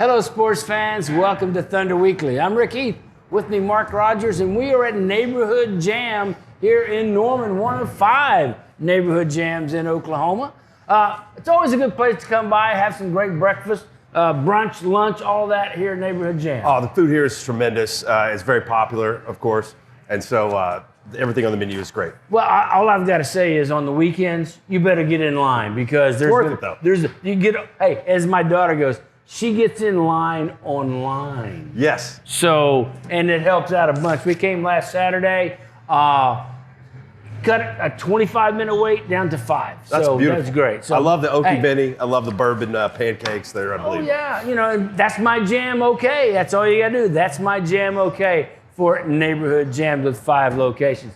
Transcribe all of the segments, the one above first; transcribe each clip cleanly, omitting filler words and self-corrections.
Hello, sports fans. Welcome to Thunder Weekly. I'm Rick Heath. With me, Mark Rogers, and we are at Neighborhood Jam here in Norman, one of 5 neighborhood jams in Oklahoma. It's always a good place to come by, have some great breakfast, brunch, lunch, all that here at Neighborhood Jam. Oh, the food here is tremendous. It's very popular, of course, and so everything on the menu is great. Well, all I've got to say is on the weekends, you better get in line because there's worth it, though. Hey, as my daughter goes, she gets in line online. Yes. So, and it helps out a bunch. We came last Saturday, cut a 25-minute wait down to 5. That's so beautiful. That's great. So I love the Okie Benny. I love the bourbon pancakes. They're unbelievable. Oh, yeah. You know, that's my jam, okay. That's all you got to do. That's my jam, okay, for Neighborhood Jams with 5 locations.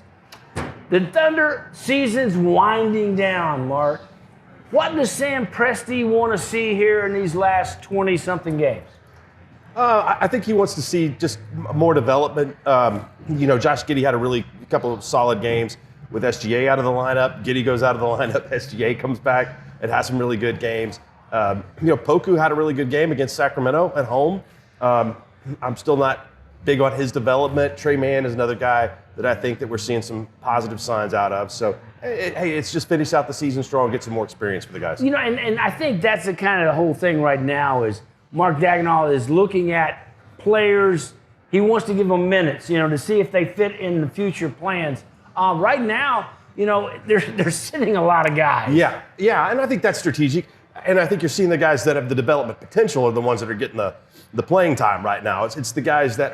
The Thunder season's winding down, Mark. What does Sam Presti want to see here in these last 20-something games? I think he wants to see just more development. Josh Giddey had a couple of solid games with SGA out of the lineup. Giddey goes out of the lineup. SGA comes back and has some really good games. Poku had a really good game against Sacramento at home. I'm still not big on his development. Trey Mann is another guy that I think that we're seeing some positive signs out of. So, hey, it's just finish out the season strong, get some more experience for the guys. And I think that's the kind of the whole thing right now is Mark Daigneault is looking at players. He wants to give them minutes, to see if they fit in the future plans. Right now, they're sitting a lot of guys. Yeah, and I think that's strategic. And I think you're seeing the guys that have the development potential are the ones that are getting the playing time right now. It's the guys that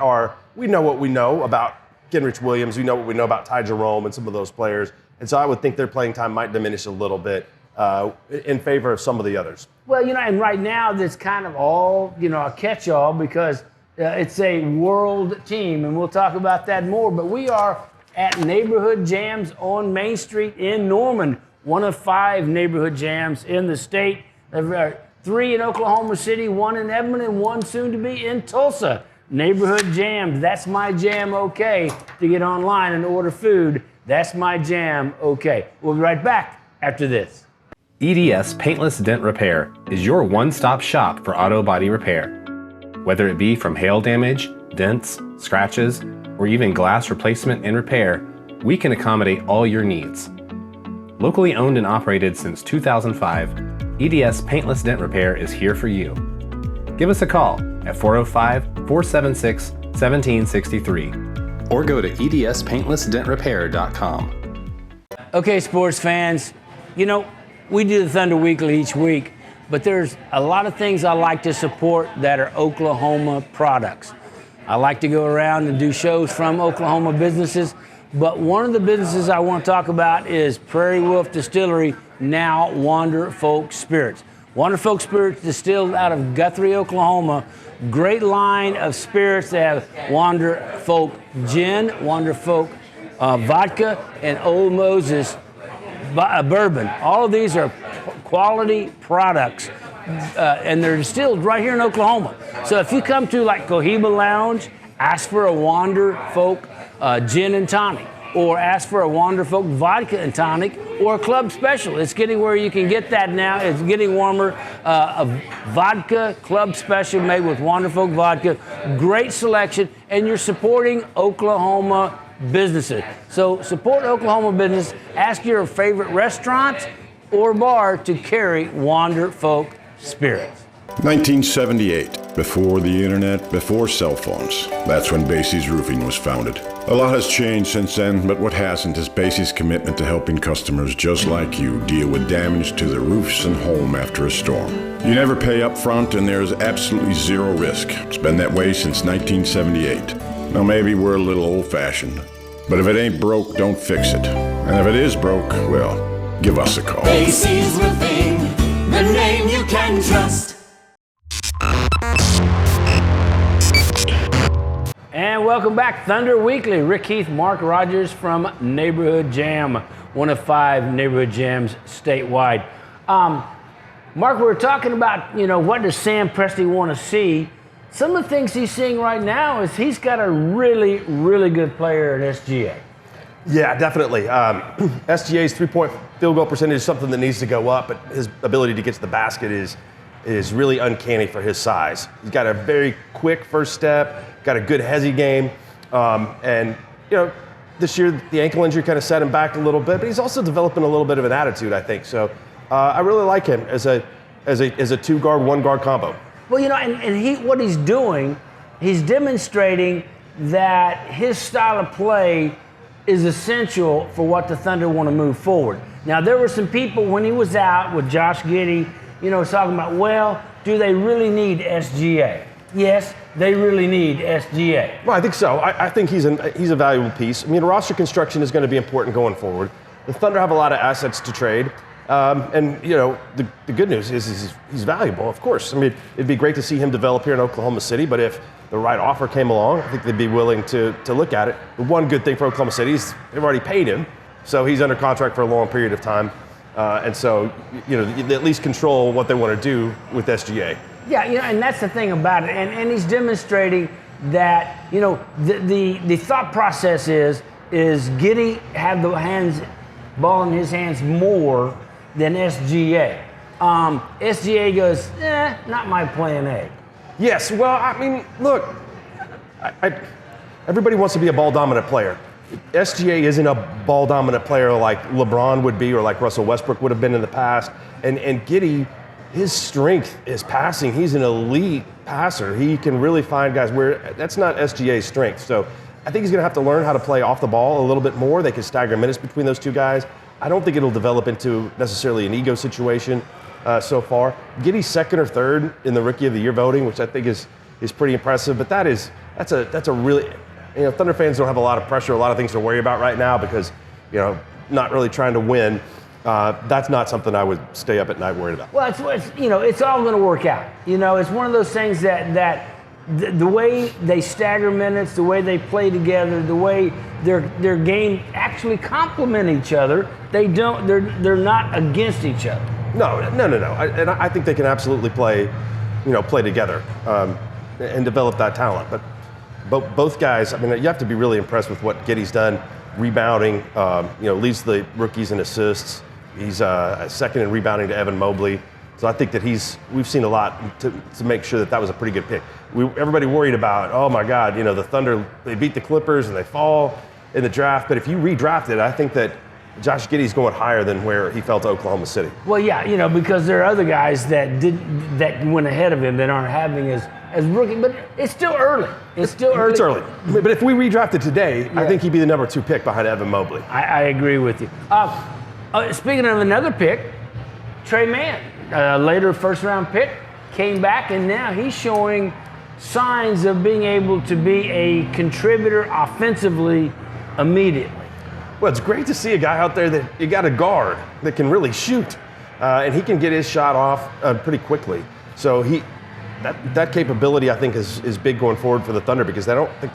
we know what we know about Kenrich Williams. We know what we know about Ty Jerome and some of those players. And so I would think their playing time might diminish a little bit in favor of some of the others. Well, and right now that's kind of all, a catch-all because it's a world team, and we'll talk about that more. But we are at Neighborhood Jams on Main Street in Norman, one of 5 neighborhood jams in the state. There are 3 in Oklahoma City, 1 in Edmond, and 1 soon to be in Tulsa. Neighborhood Jams, that's my jam, okay, to get online and order food. That's my jam, okay. We'll be right back after this. EDS Paintless Dent Repair is your one-stop shop for auto body repair. Whether it be from hail damage, dents, scratches, or even glass replacement and repair, we can accommodate all your needs. Locally owned and operated since 2005, EDS Paintless Dent Repair is here for you. Give us a call at 405-476-1763 or go to edspaintlessdentrepair.com. Okay, sports fans, we do the Thunder Weekly each week, but there's a lot of things I like to support that are Oklahoma products. I like to go around and do shows from Oklahoma businesses, but one of the businesses I want to talk about is Prairie Wolf Distillery, now Wander Folk Spirits. Wander Folk Spirits distilled out of Guthrie, Oklahoma. Great line of spirits. They have Wander Folk Gin, Wander Folk Vodka, and Old Moses Bourbon. All of these are quality products, and they're distilled right here in Oklahoma. So if you come to like Cohiba Lounge, ask for a Wander Folk Gin and Tonic, or ask for a Wander Folk Vodka and Tonic, or a club special. It's getting where you can get that now. It's getting warmer. A vodka club special made with Wander Folk Vodka. Great selection, and you're supporting Oklahoma businesses. So support Oklahoma business. Ask your favorite restaurant or bar to carry Wander Folk Spirits. 1978, before the internet, before cell phones. That's when Basie's Roofing was founded. A lot has changed since then, but what hasn't is Basie's commitment to helping customers just like you deal with damage to their roofs and home after a storm. You never pay up front and there's absolutely zero risk. It's been that way since 1978. Now maybe we're a little old-fashioned, but if it ain't broke, don't fix it. And if it is broke, well, give us a call. Basie's Roofing, the name you can trust. And welcome back, Thunder Weekly. Rick Heath, Mark Rogers from Neighborhood Jam, one of 5 neighborhood jams statewide. Mark, we were talking about, what does Sam Presti want to see? Some of the things he's seeing right now is he's got a really, really good player at SGA. Yeah, definitely. SGA's 3-point field goal percentage is something that needs to go up, but his ability to get to the basket is is really uncanny for his size. He's got a very quick first step, got a good hezzy game, and this year the ankle injury kind of set him back a little bit, but he's also developing a little bit of an attitude, I think. So I really like him as a two-guard, one-guard combo. Well, and what he's doing, he's demonstrating that his style of play is essential for what the Thunder want to move forward. Now, there were some people when he was out with Josh Giddey, talking about, well, do they really need SGA? Yes, they really need SGA. Well, I think so. I think he's a valuable piece. I mean, roster construction is going to be important going forward. The Thunder have a lot of assets to trade. And the good news is he's valuable, of course. I mean, it'd be great to see him develop here in Oklahoma City, but if the right offer came along, I think they'd be willing to look at it. The one good thing for Oklahoma City is they've already paid him, so he's under contract for a long period of time. And so, they at least control what they want to do with SGA. Yeah, and that's the thing about it. And he's demonstrating that, the thought process is Giddey have the ball in his hands more than SGA. SGA goes, not my plan A. Yes, well, I mean, look, everybody wants to be a ball-dominant player. SGA isn't a ball-dominant player like LeBron would be or like Russell Westbrook would have been in the past. And Giddey, his strength is passing. He's an elite passer. He can really find guys where that's not SGA's strength. So I think he's going to have to learn how to play off the ball a little bit more. They can stagger minutes between those two guys. I don't think it'll develop into necessarily an ego situation so far. Giddey's second or third in the Rookie of the Year voting, which I think is pretty impressive. But that's a really, Thunder fans don't have a lot of pressure, a lot of things to worry about right now because, not really trying to win. That's not something I would stay up at night worried about. Well, it's all going to work out. It's one of those things that the way they stagger minutes, the way they play together, the way their game actually complement each other. They're not against each other. No. I think they can absolutely play together and develop that talent. But both guys, I mean, you have to be really impressed with what Giddey's done, rebounding. Leads the rookies in assists. He's second in rebounding to Evan Mobley. So I think that we've seen a lot to make sure that was a pretty good pick. Everybody worried about, oh my God, the Thunder, they beat the Clippers and they fall in the draft. But if you redrafted, I think that Josh Giddey's going higher than where he fell to Oklahoma City. Well, yeah, because there are other guys that went ahead of him that aren't having as rookie, but it's still early. It's early. It's early. But if we redrafted today, I think he'd be the number 2 pick behind Evan Mobley. I agree with you. Speaking of another pick, Trey Mann, later first-round pick, came back, and now he's showing signs of being able to be a contributor offensively immediately. Well, it's great to see a guy out there that you got a guard that can really shoot, and he can get his shot off pretty quickly. So that capability, I think, is big going forward for the Thunder because I don't think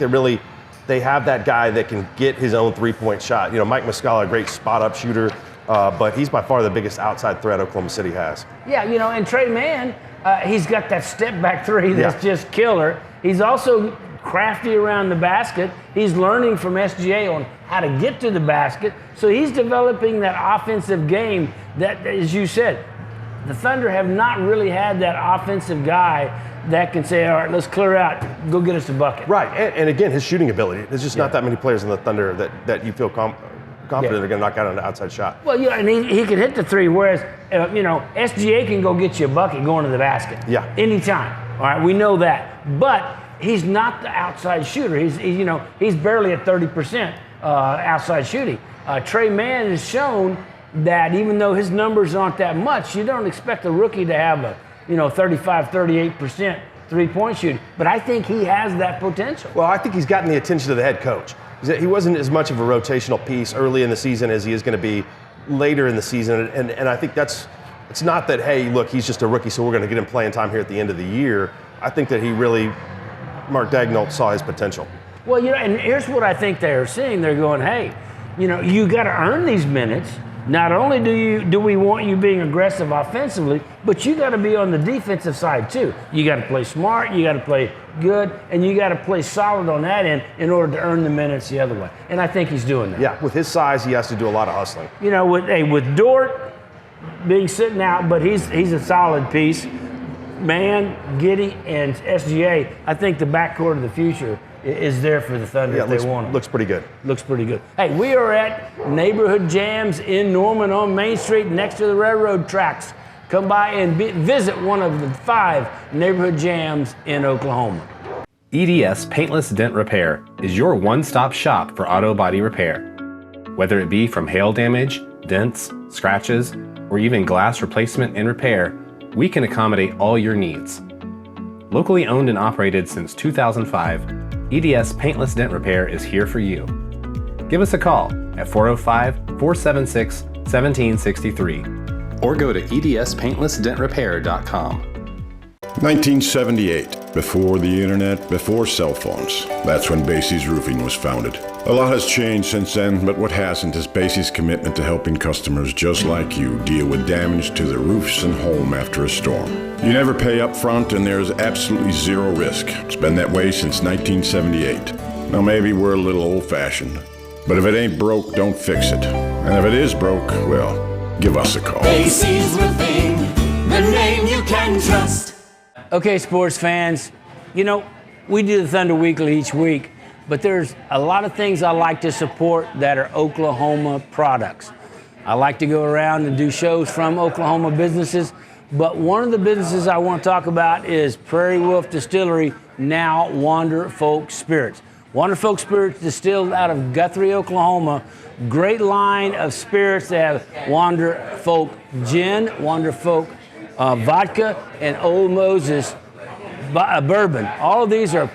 they have that guy that can get his own three-point shot. Mike Muscala, a great spot-up shooter, but he's by far the biggest outside threat Oklahoma City has. Yeah, and Trey Mann, he's got that step-back three that's just killer. He's also crafty around the basket. He's learning from SGA on how to get to the basket. So he's developing that offensive game that, as you said, the Thunder have not really had that offensive guy that can say, all right, let's clear out, go get us a bucket. Right, and again, his shooting ability. There's just not that many players in the Thunder that you feel confident they're going to knock out on the outside shot. Well, and he can hit the three, whereas, SGA can go get you a bucket going to the basket. Yeah. Anytime. All right, we know that. But he's not the outside shooter. He's barely at 30% outside shooting. Trey Mann has shown that even though his numbers aren't that much, you don't expect a rookie to have a 35, 38% three-point shooting. But I think he has that potential. Well, I think he's gotten the attention of the head coach. He wasn't as much of a rotational piece early in the season as he is going to be later in the season. And I think it's not that, hey, look, he's just a rookie, so we're going to get him playing time here at the end of the year. I think that Mark Daigneault saw his potential. Well, and here's what I think they're seeing. They're going, hey, you got to earn these minutes. Not only do we want you being aggressive offensively, but you got to be on the defensive side too. You got to play smart, you got to play good, and you got to play solid on that end in order to earn the minutes the other way. And I think he's doing that. Yeah, with his size, he has to do a lot of hustling. With Dort being sitting out, but he's a solid piece. Man, Giddy, and SGA, I think the backcourt of the future is there for the Thunder if they want it. Looks pretty good. Looks pretty good. Hey, we are at Neighborhood Jams in Norman on Main Street next to the railroad tracks. Come by and visit one of the 5 neighborhood jams in Oklahoma. EDS Paintless Dent Repair is your one-stop shop for auto body repair. Whether it be from hail damage, dents, scratches, or even glass replacement and repair, we can accommodate all your needs. Locally owned and operated since 2005, EDS Paintless Dent Repair is here for you. Give us a call at 405-476-1763 or go to edspaintlessdentrepair.com. 1978, before the internet, before cell phones. That's when Basie's Roofing was founded. A lot has changed since then, but what hasn't is Basie's commitment to helping customers just like you deal with damage to their roofs and home after a storm. You never pay up front and there's absolutely zero risk. It's been that way since 1978. Now maybe we're a little old-fashioned, but if it ain't broke, don't fix it. And if it is broke, well, give us a call. Basie's Roofing, the name you can trust. Okay, sports fans, you know, we do the Thunder Weekly each week, but there's a lot of things I like to support that are Oklahoma products. I like to go around and do shows from Oklahoma businesses, but one of the businesses I want to talk about is Prairie Wolf Distillery, now Wander Folk Spirits. Wander Folk Spirits distilled out of Guthrie, Oklahoma. Great line of spirits. They have Wander Folk Gin, Wander Folk vodka, and Old Moses bourbon. All of these are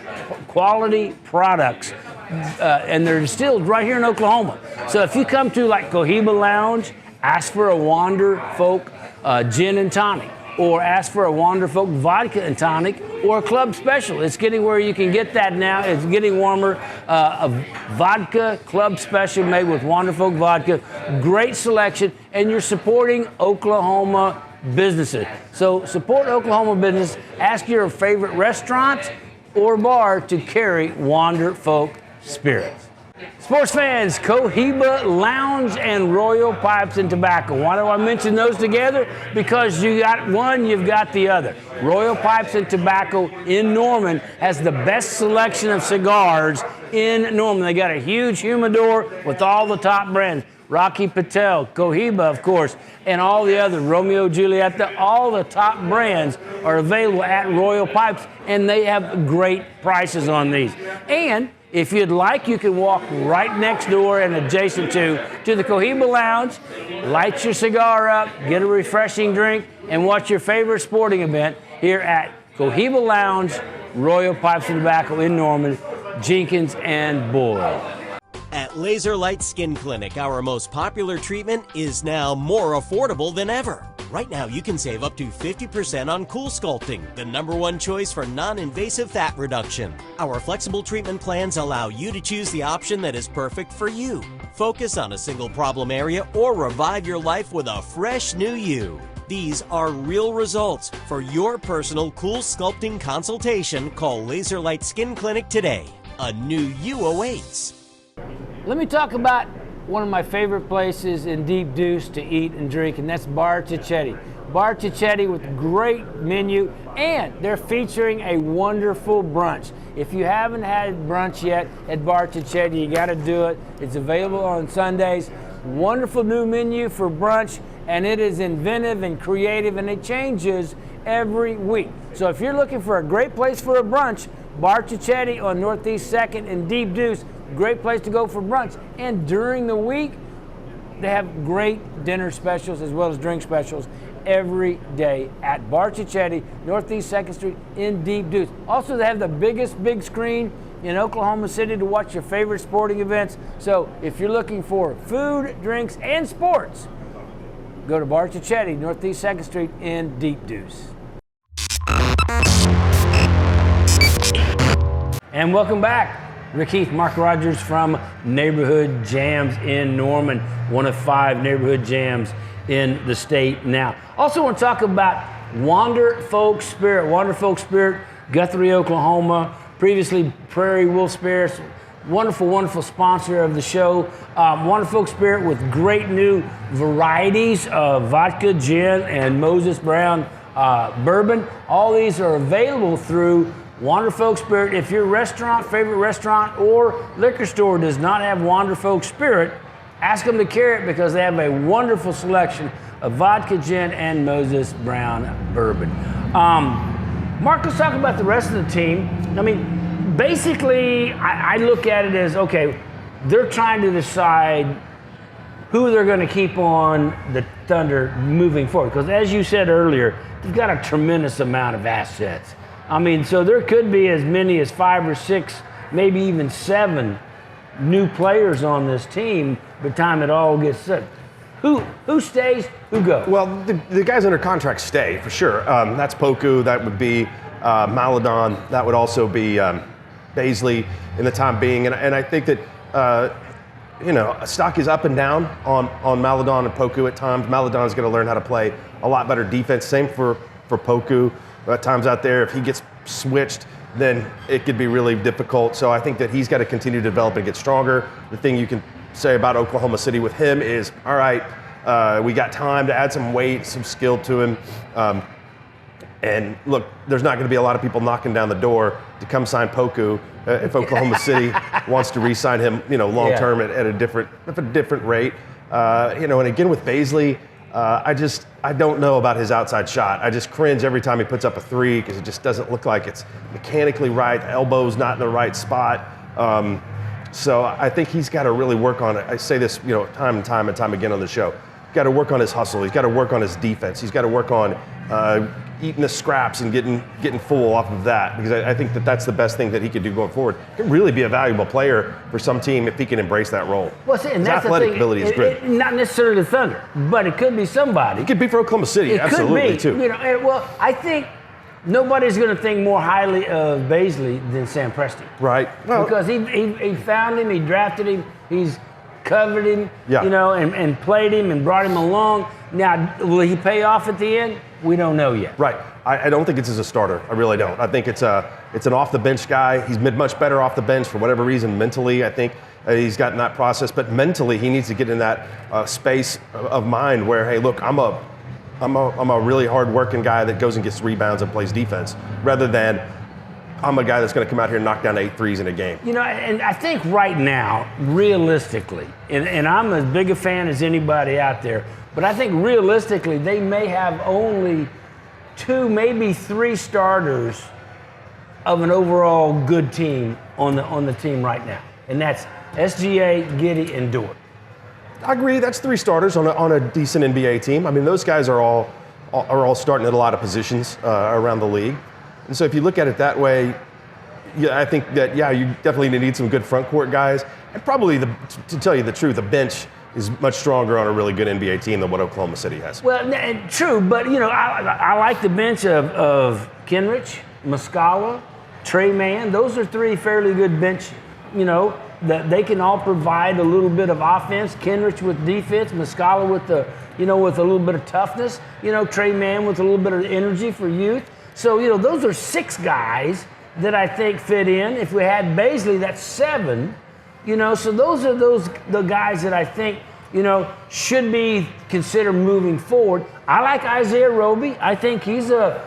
quality products, and they're distilled right here in Oklahoma. So if you come to like Cohiba Lounge, ask for a Wander Folk gin and tonic, or ask for a Wander Folk vodka and tonic, or a club special. It's getting where you can get that now. It's getting warmer. A vodka club special made with Wander Folk vodka. Great selection, and you're supporting Oklahoma businesses. So support Oklahoma business. Ask your favorite restaurant or bar to carry Wander Folk Spirits. Sports fans, Cohiba Lounge and Royal Pipes and Tobacco. Why do I mention those together? Because you got one, you've got the other. Royal Pipes and Tobacco in Norman has the best selection of cigars in Norman. They got a huge humidor with all the top brands. Rocky Patel, Cohiba, of course, and all the other, Romeo Juliet, all the top brands are available at Royal Pipes, and they have great prices on these. And if you'd like, you can walk right next door and adjacent to the Cohiba Lounge, light your cigar up, get a refreshing drink, and watch your favorite sporting event here at Cohiba Lounge, Royal Pipes and Tobacco in Norman, Jenkins and Boyle. At Laser Light Skin Clinic, our most popular treatment is now more affordable than ever. Right now, you can save up to 50% on Cool Sculpting, the #1 choice for non-invasive fat reduction. Our flexible treatment plans allow you to choose the option that is perfect for you. Focus on a single problem area or revive your life with a fresh new you. These are real results. For your personal Cool Sculpting consultation, call Laser Light Skin Clinic today. A new you awaits. Let me talk about one of my favorite places in Deep Deuce to eat and drink, and that's Bar Cicchetti. Bar Cicchetti with great menu, and they're featuring a wonderful brunch. If you haven't had brunch yet at Bar Cicchetti, you got to do it. It's available on Sundays. Wonderful new menu for brunch, and it is inventive and creative, and it changes every week. So if you're looking for a great place for a brunch, Bar Cicchetti on Northeast 2nd in Deep Deuce, great place to go for brunch. And during the week, they have great dinner specials as well as drink specials every day at Bar Cicchetti, Northeast 2nd Street in Deep Deuce. Also, they have the biggest big screen in Oklahoma City to watch your favorite sporting events. So if you're looking for food, drinks, and sports, go to Bar Cicchetti, Northeast 2nd Street in Deep Deuce. And welcome back. Rick Heath, Mark Rogers from Neighborhood Jams in Norman, one of 5 neighborhood jams in the state now. Also want to talk about Wander Folk Spirit. Wander Folk Spirit, Guthrie, Oklahoma, previously Prairie Wolf Spirits. Wonderful, wonderful sponsor of the show. Wander Folk Spirit with great new varieties of vodka, gin, and Moses Brown bourbon. All these are available through Wander Folk Spirit. If your favorite restaurant or liquor store does not have Wander Folk Spirit, ask them to carry it because they have a wonderful selection of vodka, gin, and Moses Brown bourbon. Mark, let's talk about the rest of the team. I mean, basically, I look at it as, okay, they're trying to decide who they're going to keep on the Thunder moving forward. Because as you said earlier, they've got a tremendous amount of assets. I mean, so there could be as many as 5 or 6, maybe even 7 new players on this team by the time it all gets set. Who stays, who goes? Well, the guys under contract stay, for sure. That's Poku, that would be Maladon, that would also be Bazley in the time being. And I think that, stock is up and down on Maladon and Poku at times. Maladon's going to learn how to play a lot better defense. Same for Poku. At times out there, if he gets switched, then it could be really difficult. So I think that he's got to continue to develop and get stronger. The thing you can say about Oklahoma City with him is, all right, we got time to add some weight, some skill to him. And look, there's not going to be a lot of people knocking down the door to come sign Poku if Oklahoma City wants to re-sign him, long term at a different rate. And again with Bazley, I don't know about his outside shot. I just cringe every time he puts up a 3 because it just doesn't look like it's mechanically right. The elbow's not in the right spot. So I think he's got to really work on it. I say this, time and time again on the show. He's got to work on his hustle. He's got to work on his defense. He's got to work on eating the scraps and getting full off of that, because I think that that's the best thing that he could do going forward. He can really be a valuable player for some team if he can embrace that role. Well, see, and his that's athletic the thing. ability is great. Not necessarily the Thunder, but it could be somebody. It could be for Oklahoma City, absolutely, too. Well, I think nobody's going to think more highly of Bazley than Sam Presti. Right. Well, because he found him, he drafted him, he's covered him, Yeah. and played him and brought him along. Now, will he pay off at the end? We don't know yet. Right. I don't think it's as a starter. I really don't. I think it's an off-the-bench guy. He's been much better off the bench for whatever reason. Mentally, I think he's gotten that process. But mentally, he needs to get in that space of mind where, hey, look, I'm a really hard-working guy that goes and gets rebounds and plays defense, rather than I'm a guy that's going to come out here and knock down 8 threes in a game. And I think right now, realistically, and I'm as big a fan as anybody out there, but I think realistically, they may have only 2, maybe 3 starters of an overall good team on the team right now, and that's SGA, Giddey, and Dort. I agree. That's 3 starters on a decent NBA team. I mean, those guys are all starting at a lot of positions around the league. And so if you look at it that way, I think that, you definitely need some good front court guys. And probably, to tell you the truth, the bench is much stronger on a really good NBA team than what Oklahoma City has. Well, true, but, I like the bench of Kenrich, Muscala, Trey Mann. Those are 3 fairly good bench, that they can all provide a little bit of offense. Kenrich with defense, Muscala with with a little bit of toughness. Trey Mann with a little bit of energy for youth. So, those are 6 guys that I think fit in. If we had Bazley, that's 7. So those are the guys that I think, should be considered moving forward. I like Isaiah Roby. I think he's a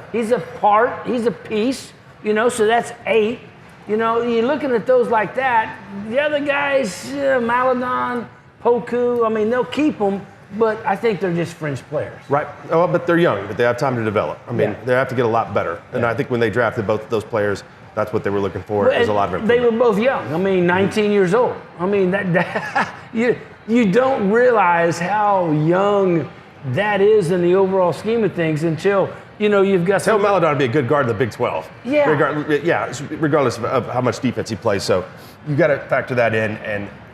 piece, so that's 8. You're looking at those like that. The other guys, Maladon, Poku, I mean, they'll keep them, but I think they're just fringe players. Right. Oh, but they're young, but they have time to develop. I mean, they have to get a lot better. And I think when they drafted both of those players, that's what they were looking for. Is a lot of improvement. They were both young. I mean, 19 years old. I mean, you don't realize how young that is in the overall scheme of things until you've got. Tell Maladon to be a good guard in the Big 12. Yeah. Regardless of how much defense he plays. So you got to factor that in,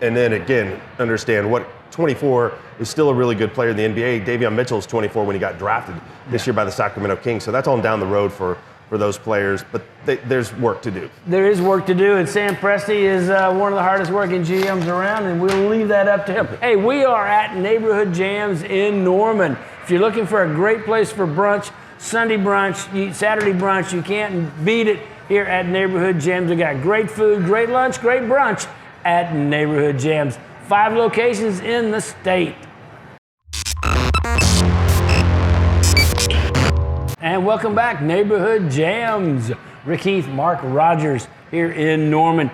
and then again understand what 24 is still a really good player in the NBA. Davion Mitchell is 24 when he got drafted this year by the Sacramento Kings. So that's on down the road for those players, but there's work to do. There is work to do, and Sam Presti is one of the hardest working GMs around, and we'll leave that up to him. Hey, we are at Neighborhood Jams in Norman. If you're looking for a great place for brunch, Sunday brunch, Saturday brunch, you can't beat it here at Neighborhood Jams. We got great food, great lunch, great brunch at Neighborhood Jams. 5 locations in the state. And welcome back, Neighborhood Jams. Rick Heath, Mark Rogers here in Norman.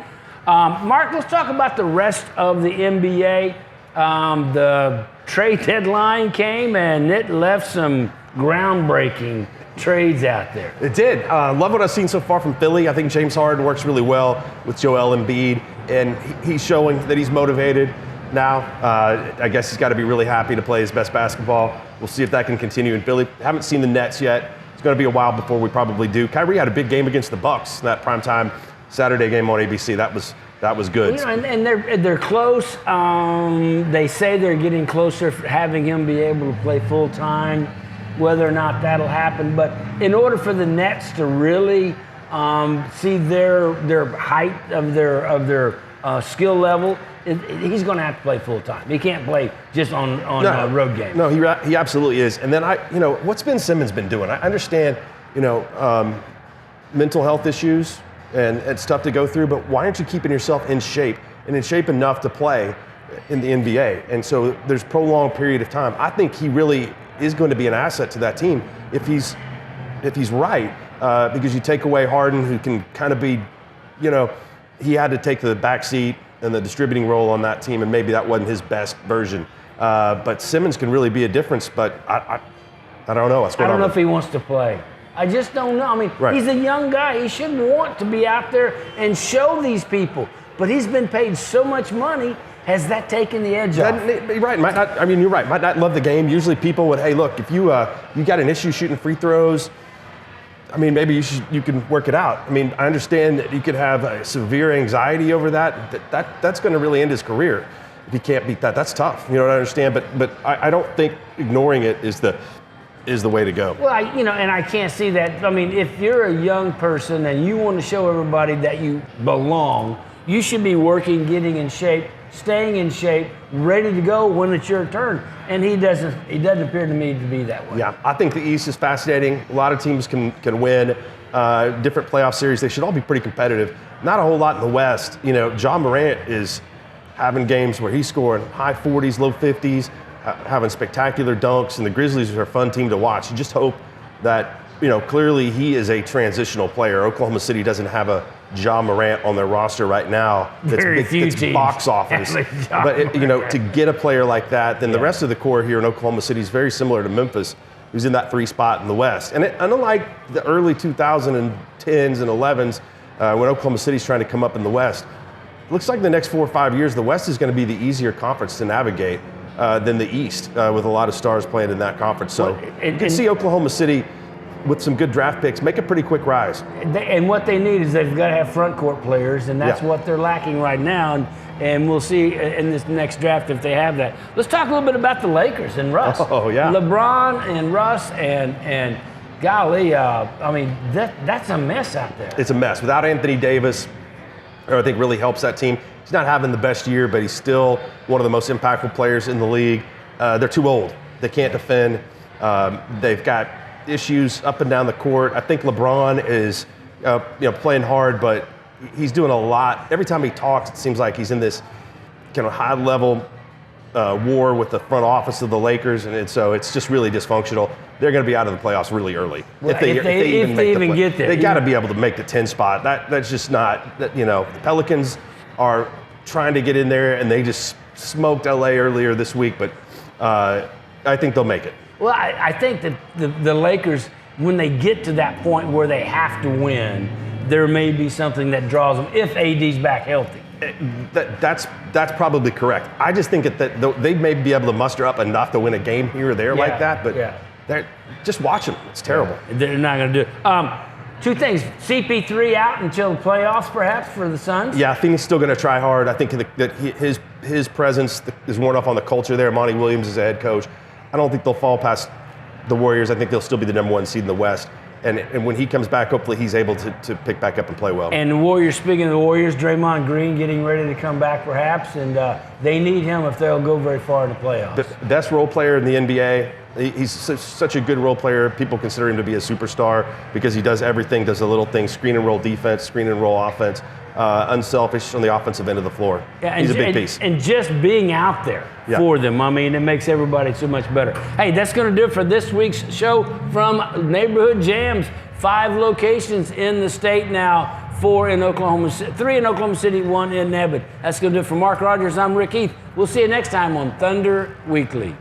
Mark, let's talk about the rest of the NBA. The trade deadline came and it left some groundbreaking trades out there. It did. Love what I've seen so far from Philly. I think James Harden works really well with Joel Embiid, and he's showing that he's motivated now. I guess he's got to be really happy to play his best basketball. We'll see if that can continue in Philly. Haven't seen the Nets yet. It's going to be a while before we probably do. Kyrie had a big game against the Bucks, that primetime Saturday game on ABC. That was good. You know, and they're close. They say they're getting closer, having him be able to play full time. Whether or not that'll happen, but in order for the Nets to really see their height of their skill level, he's going to have to play full time. He can't play just on road games. No, he absolutely is. And then what's Ben Simmons been doing? I understand, mental health issues and it's tough to go through, but why aren't you keeping yourself in shape and in shape enough to play in the NBA? And so there's prolonged period of time. I think he really is going to be an asset to that team if he's right, because you take away Harden, who can kind of be, he had to take the back seat and the distributing role on that team, and maybe that wasn't his best version. But Simmons can really be a difference, but I don't know what's going on. I don't know if he wants to play. I just don't know. I mean, He's a young guy. He should want to be out there and show these people. But he's been paid so much money. Has that taken the edge off? Right. You're right. Might not love the game. Usually people would, hey, look, if you got an issue shooting free throws, maybe you can work it out. I understand that you could have a severe anxiety over that. That's going to really end his career if he can't beat that. That's tough. You know what I understand? But I don't think ignoring it is the way to go. Well, and I can't see that. If you're a young person and you want to show everybody that you belong, you should be working, getting in shape, staying in shape, ready to go when it's your turn. And he doesn't appear to me to be that way. Yeah, I think the East is fascinating. A lot of teams can win different playoff series. They should all be pretty competitive. Not a whole lot in the West. Ja Morant is having games where he's scoring high 40s, low 50s, having spectacular dunks, and the Grizzlies are a fun team to watch. You just hope that, clearly he is a transitional player. Oklahoma City doesn't have a Ja Morant on their roster right now. It's box office. But to get a player like that, then the rest of the core here in Oklahoma City is very similar to Memphis, who's in that 3 spot in the West. And unlike the early 2010s and 11s, when Oklahoma City's trying to come up in the West, it looks like the next 4 or 5 years, the West is going to be the easier conference to navigate than the East, with a lot of stars playing in that conference. So you can see Oklahoma City, with some good draft picks, make a pretty quick rise. And what they need is they've got to have front court players, and that's what they're lacking right now. And we'll see in this next draft if they have that. Let's talk a little bit about the Lakers and Russ. Oh, yeah. LeBron and Russ and golly, that's a mess out there. It's a mess. Without Anthony Davis, I think really helps that team. He's not having the best year, but he's still one of the most impactful players in the league. They're too old. They can't defend. They've got issues up and down the court. I think LeBron is playing hard, but he's doing a lot. Every time he talks, it seems like he's in this kind of high-level war with the front office of the Lakers, and so it's just really dysfunctional. They're going to be out of the playoffs really early. Well, if they even get there. They got to be able to make the 10 spot. That's just not, the Pelicans are trying to get in there, and they just smoked LA earlier this week, but I think they'll make it. Well, I think that the Lakers, when they get to that point where they have to win, there may be something that draws them if AD's back healthy. That's probably correct. I just think that they may be able to muster up enough to win a game here or there like that, but they're just watch them. It's terrible. They're not going to do it. 2 things. CP3 out until the playoffs, perhaps, for the Suns? Yeah, I think he's still going to try hard. I think that his presence is worn off on the culture there. Monty Williams is a head coach. I don't think they'll fall past the Warriors. I think they'll still be the number 1 seed in the West. And when he comes back, hopefully he's able to pick back up and play well. And the Warriors, speaking of the Warriors, Draymond Green getting ready to come back perhaps, and they need him if they'll go very far in the playoffs. The best role player in the NBA, He's such a good role player. People consider him to be a superstar because he does everything, does the little things, screen and roll defense, screen and roll offense, unselfish on the offensive end of the floor. Yeah, he's a big piece. And just being out there for them, I mean, it makes everybody so much better. Hey, that's going to do it for this week's show from Neighborhood Jams. 5 locations in the state now. 4 in Oklahoma City, 3 in Oklahoma City, 1 in Nebud. That's going to do it for Mark Rogers. I'm Rick Heath. We'll see you next time on Thunder Weekly.